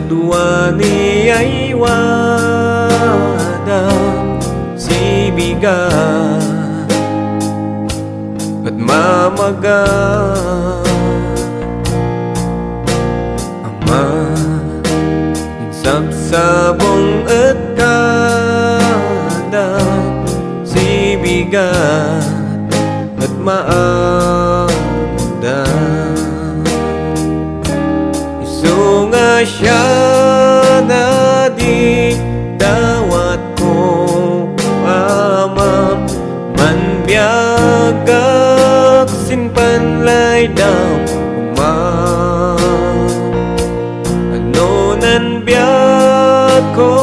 Duani ay wada si bigat at mamaga ama sabsabong at kada si bigat at maanda isunga siya na di dawat ko ama manbiagak sinpanlay daw uma ano nan biag ko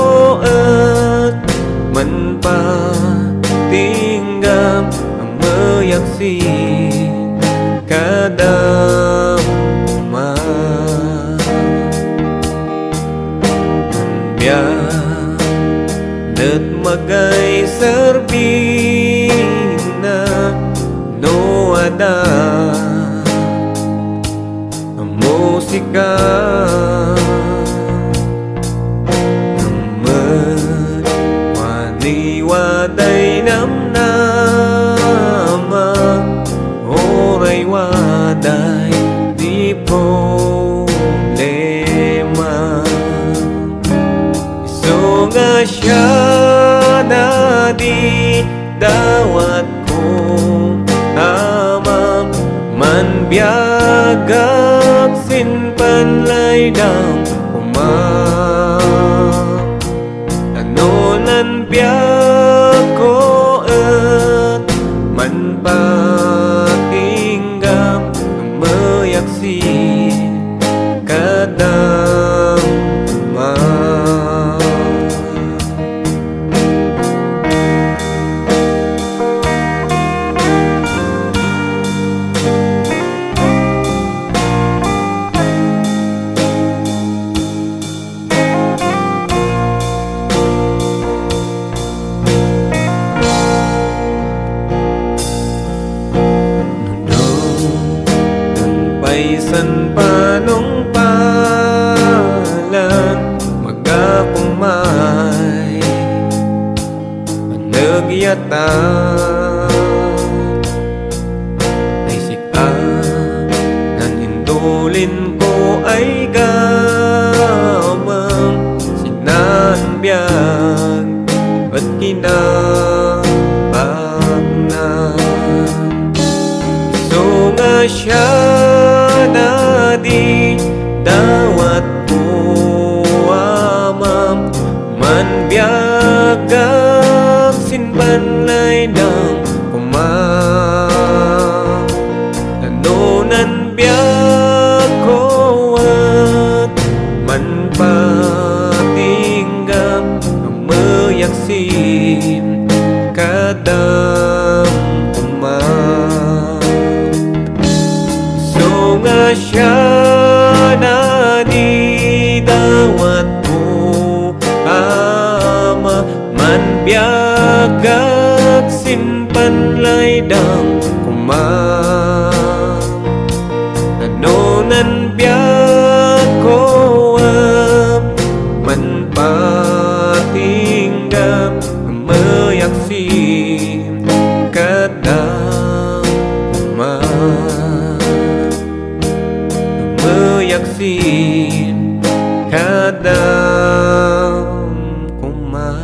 at manpatinggam ang mayaksin kadam uma dat magay serbina no ada ang musika waniwaday namnama oray waday di problema nga siya na di dawat ko amam manbiagak sinpanlay daw umam ano nan biag ko at manpatinggam ang mayaksin kadam san panong palan magapumay panagyata ay sika nan indulin ko ay gamang sinanbiag at kinapagnan so nga siya na di dawat ko amam manbiagak sinbanlay ng umam ano nan biag ko at manpatinggam ang mayaksin kadam umam nga siya na di dawat ko ama manbiagak sinpanlay daw kumam ano nan biag ko manpatinggam ang mayaksin kadam kumam yaksin kadam kumam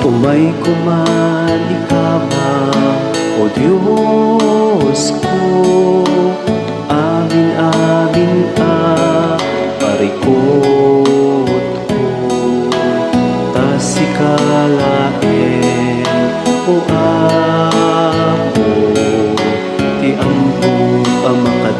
Umay kuman ikabang o Diyos ko amin-amin parikot ko tasikalain o ako ti ampo pamaka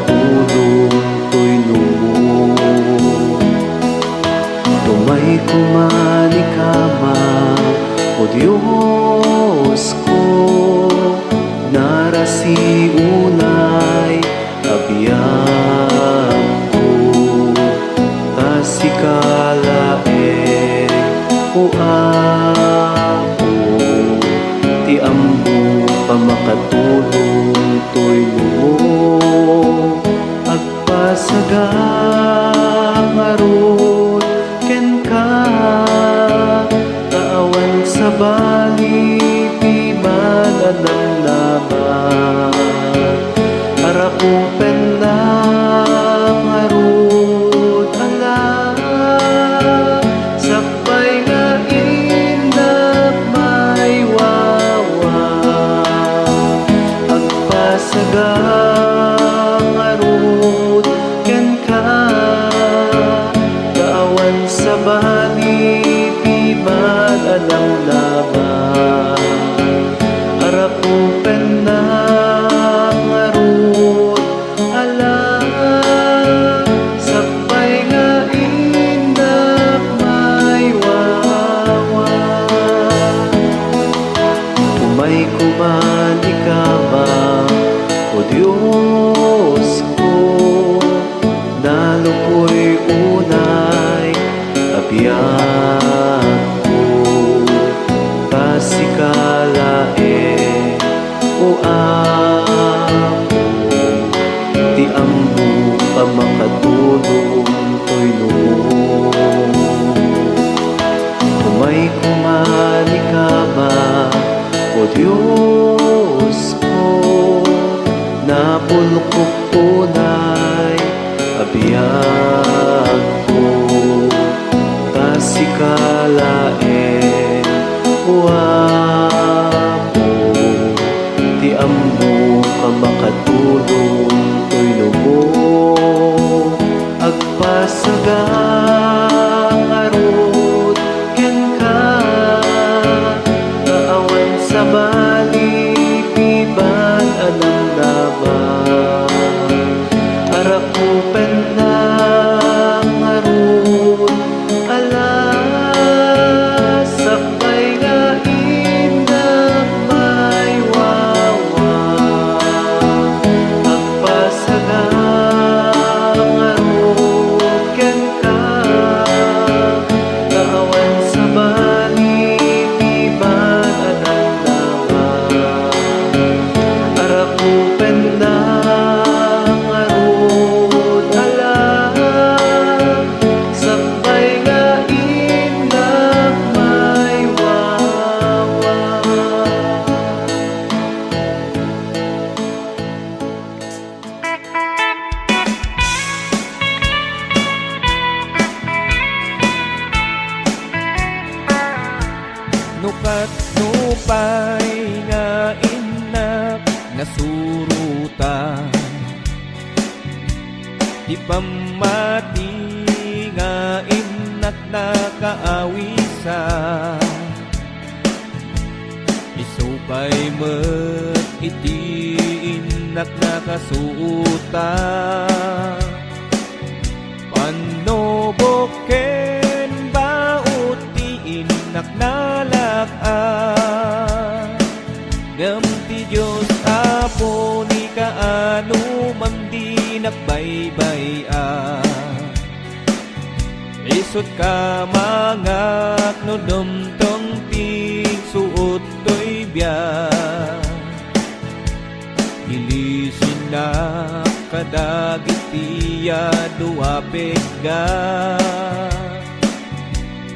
ti ammo pamakatulong toy mo agpasaga ngarod ken ka kaawan sa bali ti mananamnaman arakong penang ngarod ala sabay nga indak may wawa agpasaga ngarod ken ka kaawan sa bali ti mananamnaman arakong penang ngarod ala sabay nga indak may wawa umay kuman ikama o Diyos ko nalupoy unay abiyag ko pasikalae o ako ti ammo pamakatulong toy no umay kumani kama o Diyos ko napulkok unay abiyag ko pasikalae o ako ti ammo pamakatulong toy no agpasaga ngarod ken ka kaawan sa bali ti mananamnaman arako penang ngarod ala sabay nga indak may wawa agpasaga ngarod ken ka kaawan sa bali ti mananamnaman arako penang ngarod ala sabay nga indak may wawa Nukat nupay nga inak nasurutan di pamati nga inak nakaawisa isupay met iti inak nakasuuta panoboken baut ti inak nalak-an ngem ti Diyos apo ni kaano man di nakbaybay-an isut ka mangak no dumtong ti suot to'y biyak ilisin na kadagitiya duwapig ga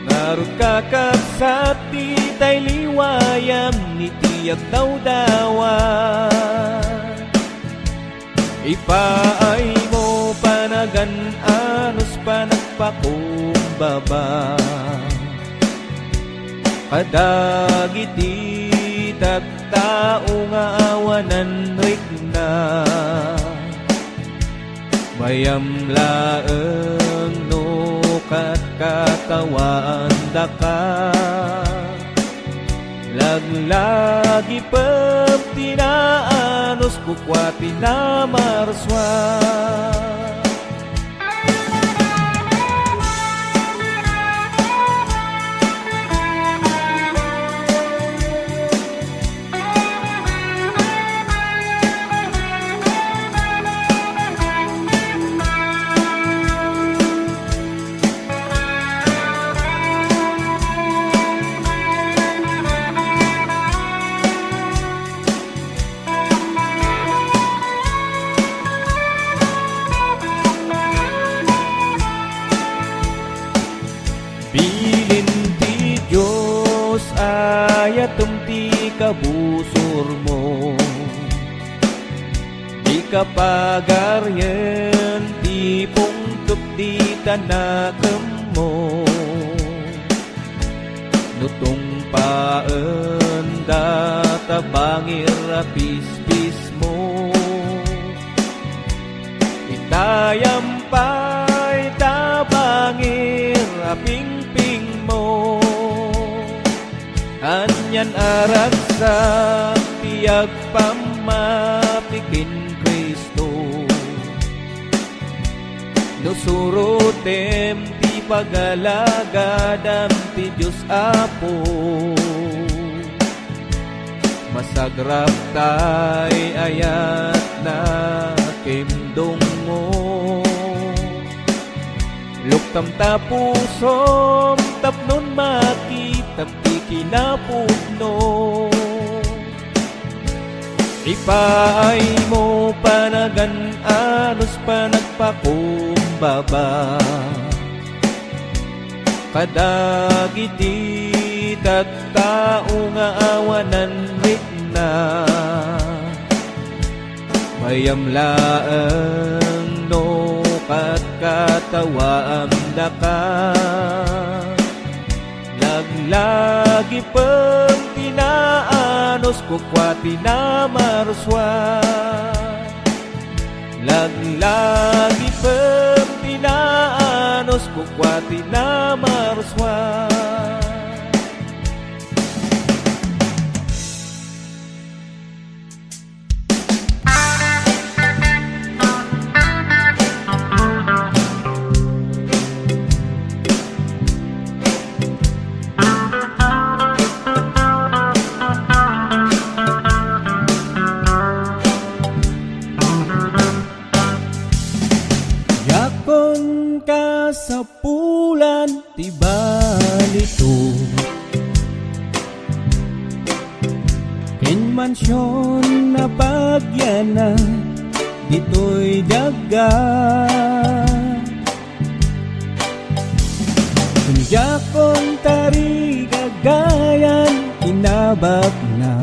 ngarut kakapsat ti tay liwayam ni tiyak dawdawan ipaay mo panagan anos panagpakumbaba kadagiti taktao nga awanan rikna mayam laeng no katawan daka laglagi pep tinaanos kukwati na marswa kabusor mo. Di ka pagaryen, di pungtup di tanakem mo. Nutong paen data bangir apis-pis mo. Itayampay tabangir aping-ping mo. Anyan arak sa tiyag pamapikin Kristo. Nusurutem ti pagalagadam ti Diyos Apo. Masagrap tay ayat na kimdong mo. Luktam tapusom tapnon makitam ti kinapudno. Ipaay mo panagan anos panagpakumbaba. Kadagiti tattao nga awanan ritna. Mayamlaeng no katawaam daka. Naglagi pang tinaanos kukwati na marswa. Laglagi pang tinaanos kukwati na marswa. Yakon ka sa pulan ti balito. Mansyon na pagyana dito'y daga. Kunjakon tari gagayan inabak na.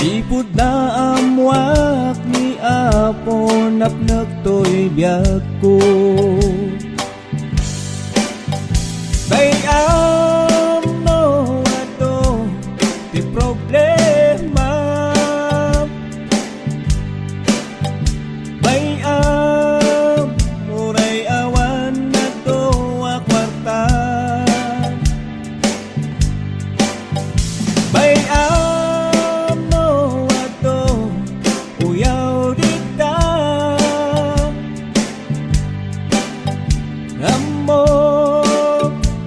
Ipod na amwak ni Apo napnak to'y biyak ko. Bayam no ato di problema. Bayam muray awan na to akwarta. Bayam no ato uyaw dita. Amo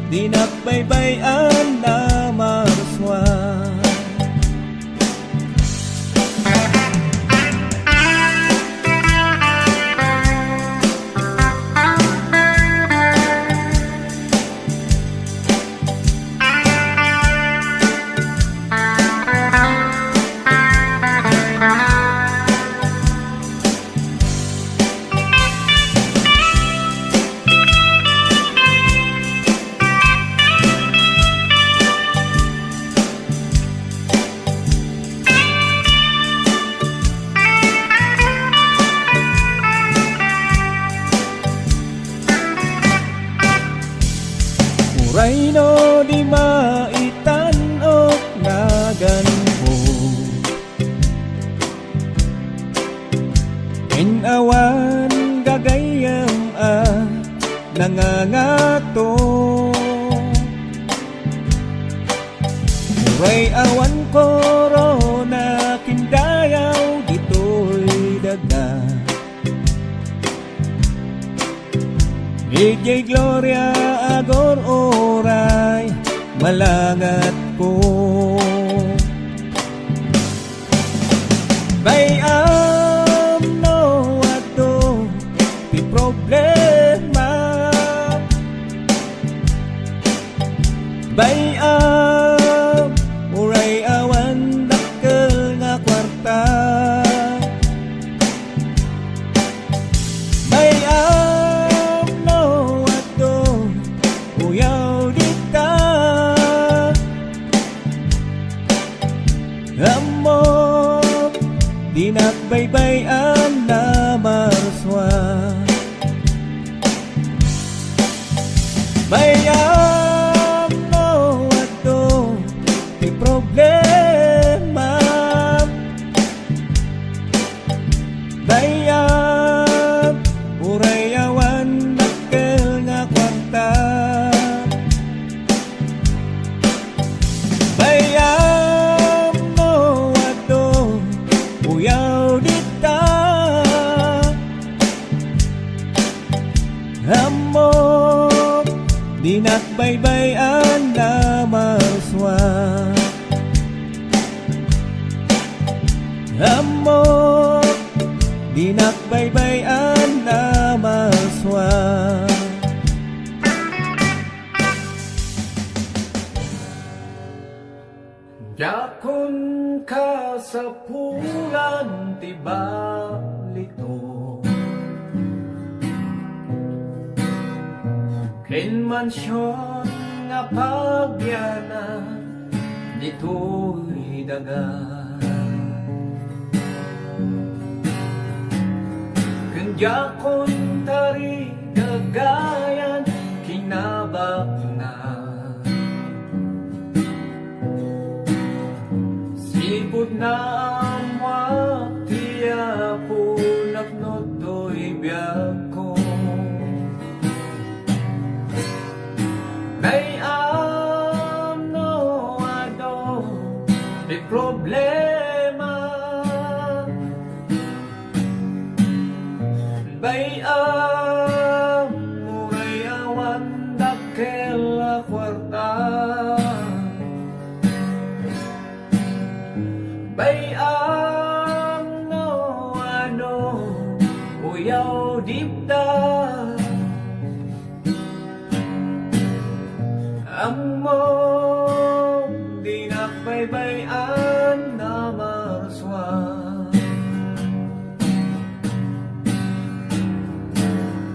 dinakbaybayan na marswa. Uray no di maitanok na ganpo. Inawan gagayam nangangato. Uray awan korona kindayaw dito'y daga. Ijay Gloria agor oray malangat ko. Bayam no ato di problema. Bayam uray awan dakkel nga kwarta. Bayam uyaw dita. nakbaybayan na marswa. Bayam no ato di problema, bayam urayawan dakkel nga kwarta. Bayam no ato uyaw dita, amo di nakbaybayan na marswa. Amo di nakbaybayan na marswa. Yakon ka sa pulan tiba lito, ken mansyon nga pagyanan dito'y daga. Ken yakon tari dagayan kinabak na, sipod na amwak tiya po naknod to'y biyag ko. Bayam no ano di problema, bayam urayawan dakkel nga kwarta. Bayam no ano uyaw dipta, amo di nakbaybayan na marswa.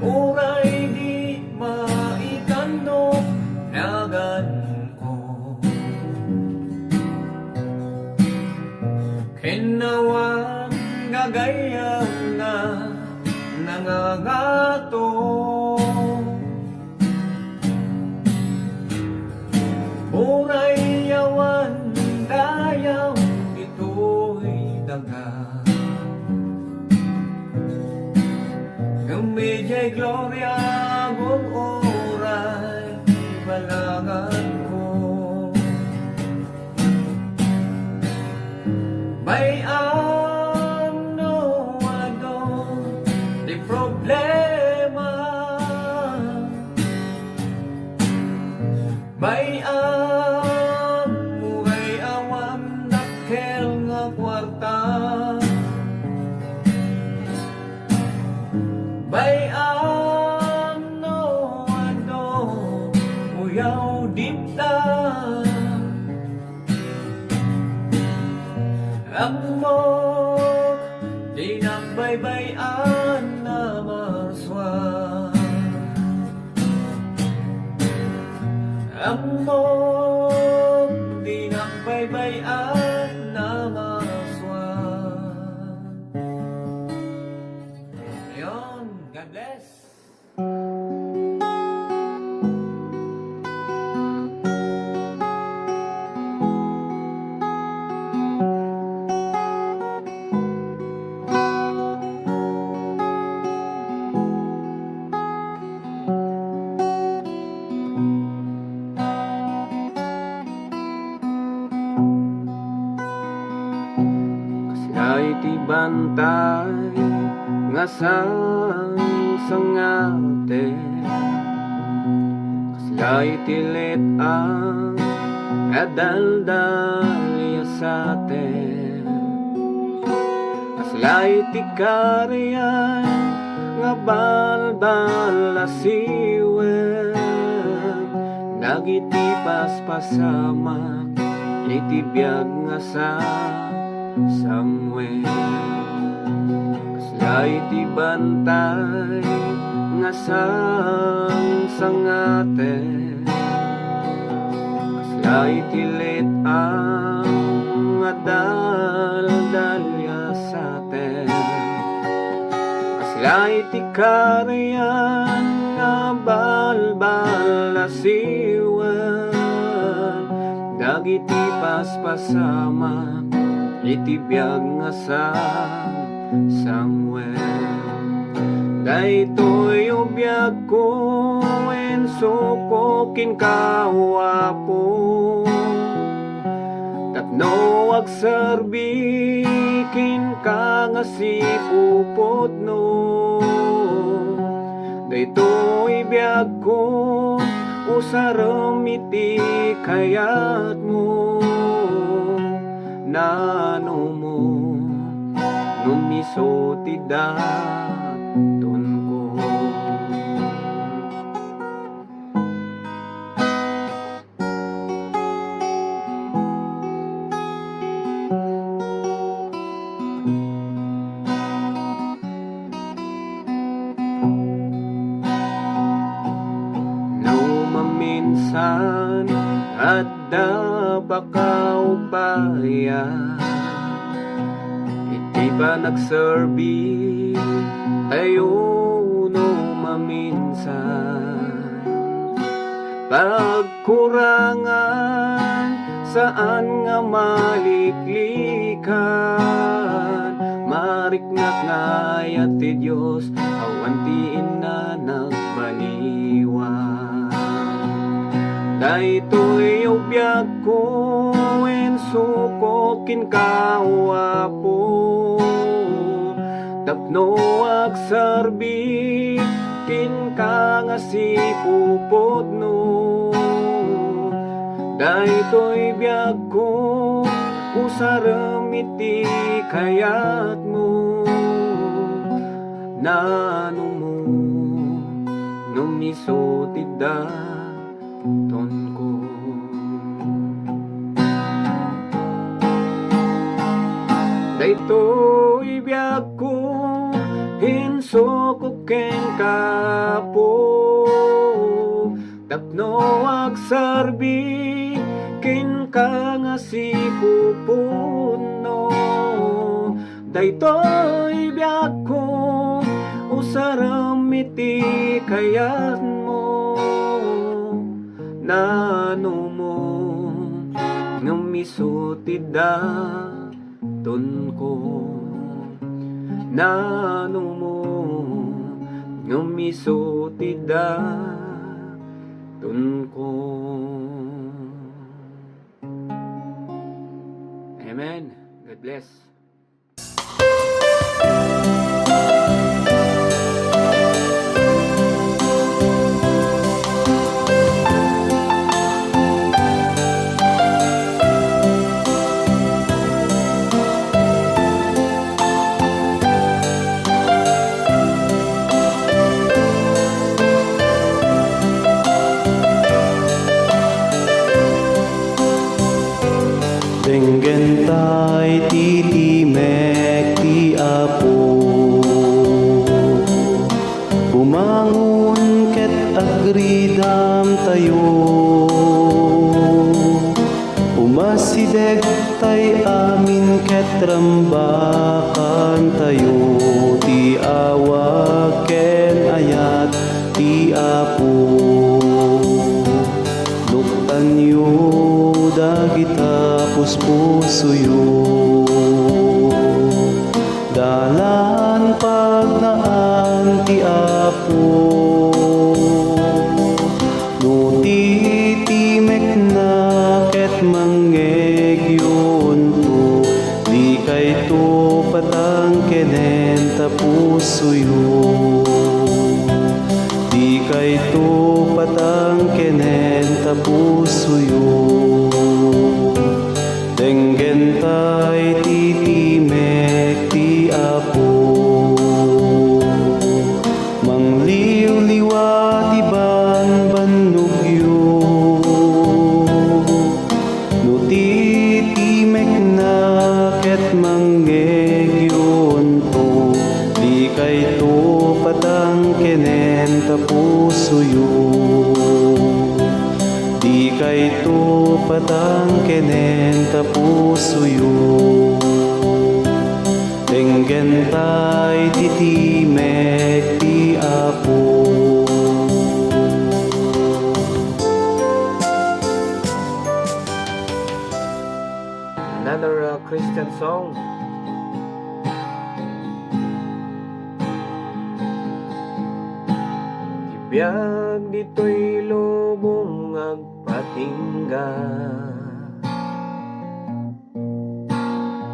Uray di maitanong nagan ko, kinawan gagayang na nangangato. Uray yawan dayaw ito'y daga, gamijay gloria gun oray balangan ko. Bayam no ano di problema, bayam uray awan dakkel nga kwarta. Bayam no ano uyaw dipta, amo di nakbaybayan na marswa. Amo di nakbaybayan na marswa. Ayun, God bless. Kay ti bantay nga sangate, kay ti let ang adaldalya sate, kaslay ti karyan nga balbal asiwen, nagiti paspasamak iti biag nga sa Samuel. Kaslay ti bantay nga sangate, kaslay ti let ang nga daldalya sate, Dahil ti karayan nga balbal asiwan, dagiti paspasama iti biag nga sangwen. Daytoy ubiyag ko wenso ko kinkawapo, tapno agserbi kinka nga sipupot no. Daytoy biyag ko usarem iti kayat mo, nano mo numiso ti daton ko. No maminsan at da baka upaya, iti ba nagserbi tayo no maminsan. Pagkurangan saan nga maliklikan, mariknat ngayat ti Diyos awan ti ina nagbaliwan. Daytoy ubiyag ko wenso ko kinkawapo, tapno agserbi kinka nga sipupot no. Daytoy biyag ko usarem iti kayat mo, nano mo numiso ti daton ko. Daytoy biyag ko hinso ko kenkapo, tapno agserbi kinka nga sipupuno. Daytoy biyag ko usarem iti kayat mo, nano mo numiso ti daton ko, nano mo numiso ti daton ko. Amen. God bless. Denggen tay titimek ti Apo, bumangon ket agridam tayo, umasideg tay amin ket rambakan tayo, ti awag ken ayat ti Apo. Tanyo dagita puspusuyo, dalan pagnaan ti Apo, no titimek na ket manggegyon to, di kay to patang kenen tapusuyo, di kay to patang kenen tapusuyo. Denggen tay titimek ti Apo, mangliw-liwa ti banbanugyo, no titimek na ket manggegyon to, di kay to patang kenen tapusuyo, di kay to patang kenen tapusuyo. enggen tay titimek ti Apo. Another Christian song. Ibiyag dito'y lubong agpatingga,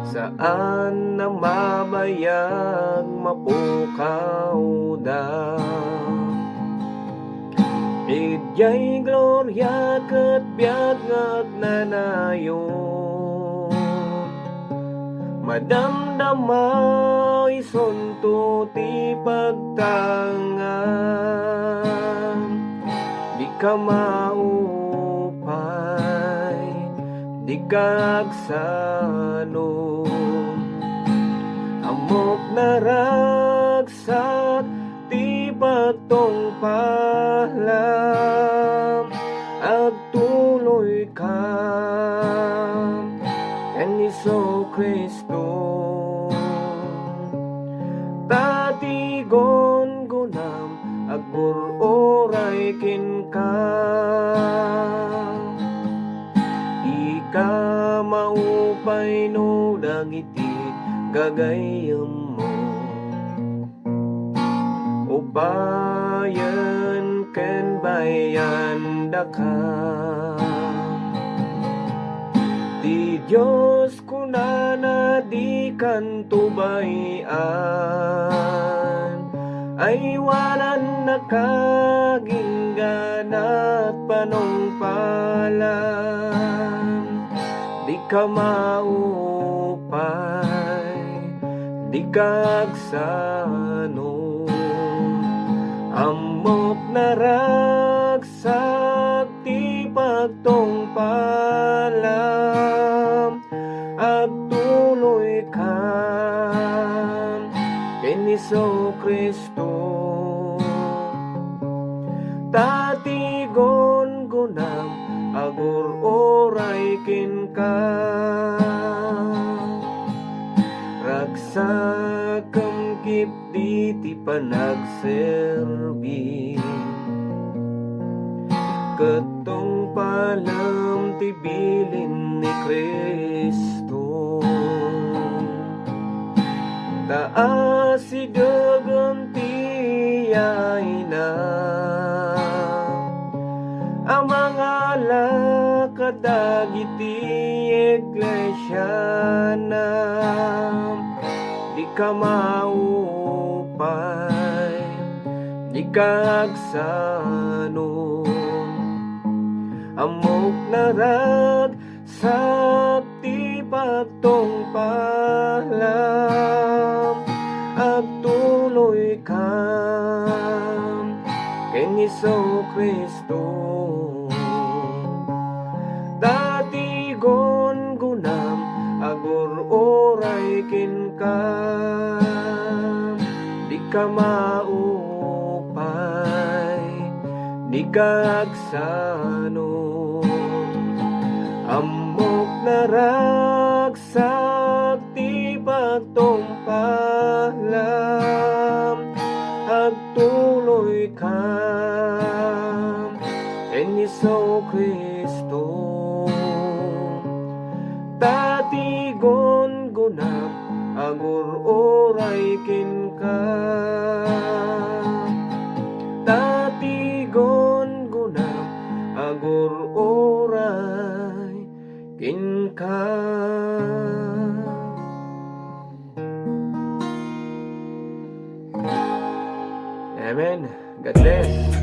saan na mabayag mapukaw da. Idyay gloria ket biag agnanayon, madamdamay sunto ti pagtangan. Di ka maupay, di ka agsano, amok naragsak ti pagtong palam. Agtuloy ka en Iso Kristo, tatigon gunam agburoray kinka. Ika maupay no dagiti gagayem mo, upayan ken bayan daka. Di Diyos kunana di kan tubayan, ay walan nakaginggan at panungpalan. Di ka maupay, di ka agsano, amok naragsak ti pagtong palam. Agtuloy ka ken Iso Kristo, tatigon gunam agur-oray kinka. Ragsakam kipdi ti panagserbi, ketong palam ti bilin ni Kristo. Taas si dagan ti ay na, ang mga lakadagiti iglesia na. Di ka maupay, di ka agsano, amok naragsak ti pagtong palam. Agtuloy ka ken Iso Kristo, tatigon gunam agur-oray kinka. Di ka maupay, di ka agsano, amok naragsak ti pagtong palam. Agtuloy ka ken Iso Kristo, tatigon gunam agur-oray kinka. Tatigon gunam agur-oray kinka. Amen. God bless.